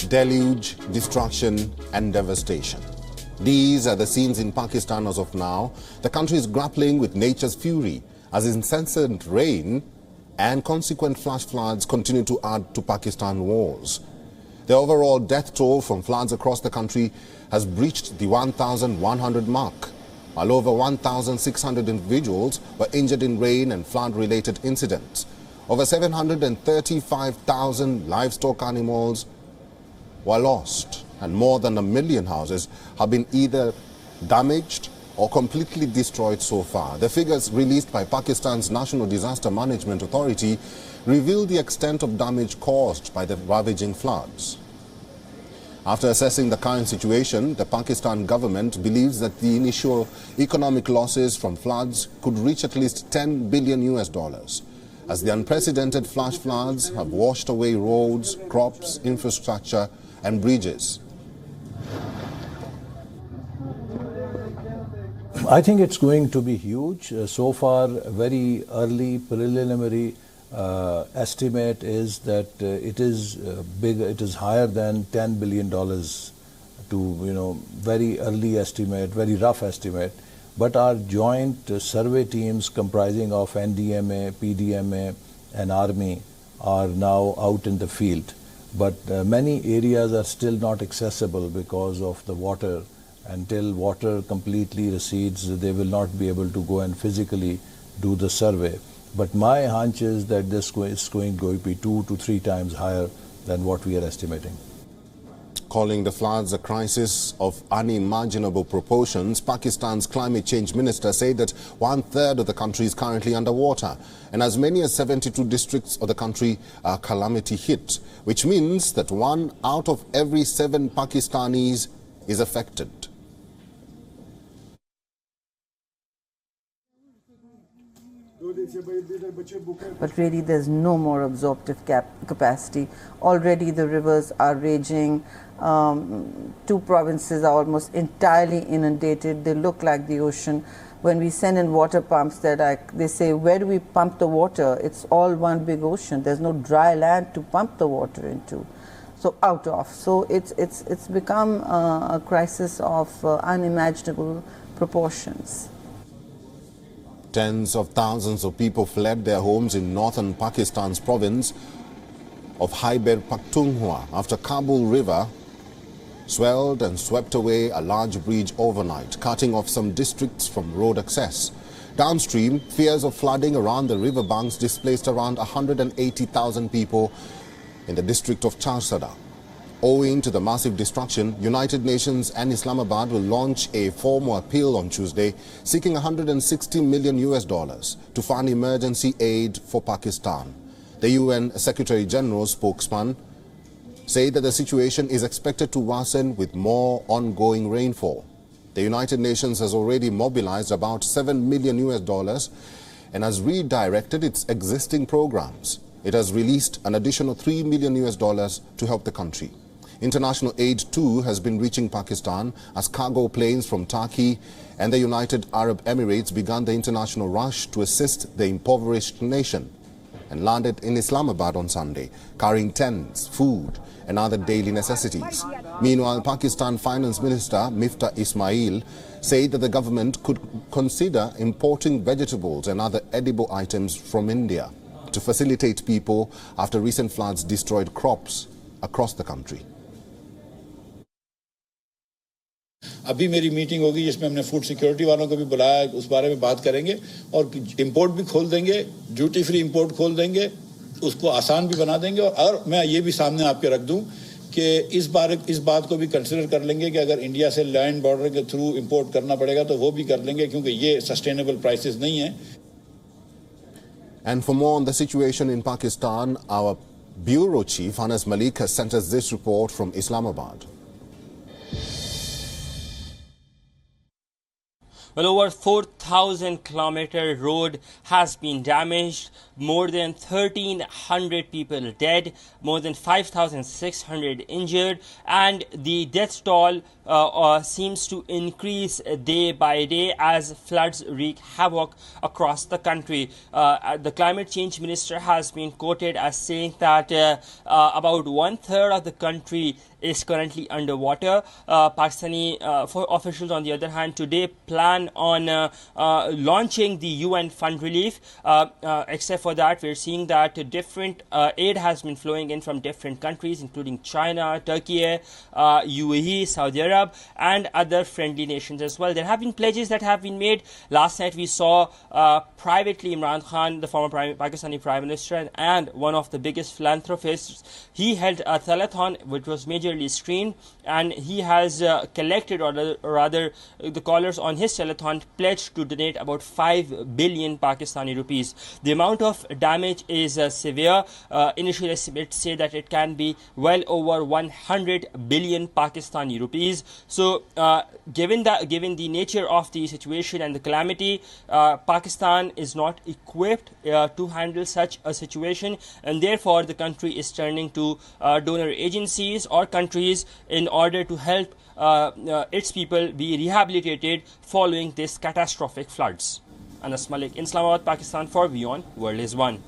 deluge, destruction and devastation. These are the scenes in Pakistan as of now. The country is grappling with nature's fury as incessant rain and consequent flash floods continue to add to Pakistan woes. The overall death toll from floods across the country has breached the 1,100 mark, while over 1,600 individuals were injured in rain and flood-related incidents. Over 735,000 livestock animals were lost, and more than 1 million houses have been either damaged or completely destroyed so far. The figures released by Pakistan's National Disaster Management Authority reveal the extent of damage caused by the ravaging floods. After assessing the current situation, the Pakistan government believes that the initial economic losses from floods could reach at least $10 billion, as the unprecedented flash floods have washed away roads, crops, infrastructure and bridges. I think it's going to be huge. So far, very early preliminary estimate is that it is big. It is higher than $10 billion. To very early estimate, very rough estimate. But our joint survey teams comprising of NDMA, PDMA, and Army are now out in the field. But many areas are still not accessible because of the water. Until water completely recedes, they will not be able to go and physically do the survey. But my hunch is that this is going to be 2 to 3 times higher than what we are estimating. Calling the floods a crisis of unimaginable proportions, Pakistan's climate change minister said that 1/3 of the country is currently underwater, and as many as 72 districts of the country are calamity hit, which means that 1 out of every 7 Pakistanis is affected. But really there's no more absorptive capacity. Already the rivers are raging. 2 provinces are almost entirely inundated. They look like the ocean. When we send in water pumps, they say, where do we pump the water? It's all one big ocean. There's no dry land to pump the water into. So it's become a crisis of unimaginable proportions. Tens of thousands of people fled their homes in northern Pakistan's province of Khyber Pakhtunkhwa after Kabul River swelled and swept away a large bridge overnight, cutting off some districts from road access. Downstream, fears of flooding around the riverbanks displaced around 180,000 people in the district of Charsada. Owing to the massive destruction, United Nations and Islamabad will launch a formal appeal on Tuesday, seeking $160 million to fund emergency aid for Pakistan. The UN Secretary General spokesman said that the situation is expected to worsen with more ongoing rainfall. The United Nations has already mobilized about $7 million and has redirected its existing programs. It has released an additional $3 million to help the country. International aid too has been reaching Pakistan as cargo planes from Turkey and the United Arab Emirates began the international rush to assist the impoverished nation and landed in Islamabad on Sunday, carrying tents, food and other daily necessities. Meanwhile, Pakistan Finance Minister Miftah Ismail said that the government could consider importing vegetables and other edible items from India to facilitate people after recent floods destroyed crops across the country. अभी मेरी meeting होगी जिसमें हमने food security वालों को भी बुलाया है, उस बारे में बात करेंगे और इंपोर्ट भी खोल देंगे, ड्यूटी फ्री इंपोर्ट खोल देंगे, उसको आसान भी बना देंगे और मैं ये भी सामने आपके रख दूं कि इस बात को भी कंसीडर कर लेंगे कि अगर इंडिया से लैंड बॉर्डर के थ्रू इंपोर्ट करना पड़ेगा तो वो भी कर लेंगे क्योंकि ये सस्टेनेबल प्राइसेस नहीं है. And for more on the situation in Pakistan, our bureau chief Anas Malik has sent us this report from Islamabad. Well, over 4,000 kilometer road has been damaged. more than 1,300 people dead, more than 5,600 injured, and the death toll seems to increase day by day as floods wreak havoc across the country. The climate change minister has been quoted as saying that about 1/3 of the country is currently underwater. Pakistani officials, on the other hand, today plan on launching the UN fund relief. Except for that, we're seeing that different aid has been flowing in from different countries, including China, Turkey, UAE, Saudi Arab, and other friendly nations as well. There have been pledges that have been made. Last night we saw privately Imran Khan, the former Pakistani Prime Minister and one of the biggest philanthropists, he held a telethon which was majorly streamed, and he has collected, or rather the callers on his telethon pledged to donate about 5 billion Pakistani rupees. The amount of damage is severe. Initial estimates say that it can be well over 100 billion Pakistani rupees. So given the nature of the situation and the calamity, Pakistan is not equipped to handle such a situation, and therefore the country is turning to donor agencies or countries in order to help its people be rehabilitated following this catastrophic floods. Anas Malik in Islamabad, Pakistan for WION World is One.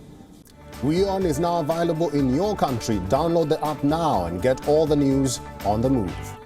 WION is now available in your country. Download the app now and get all the news on the move.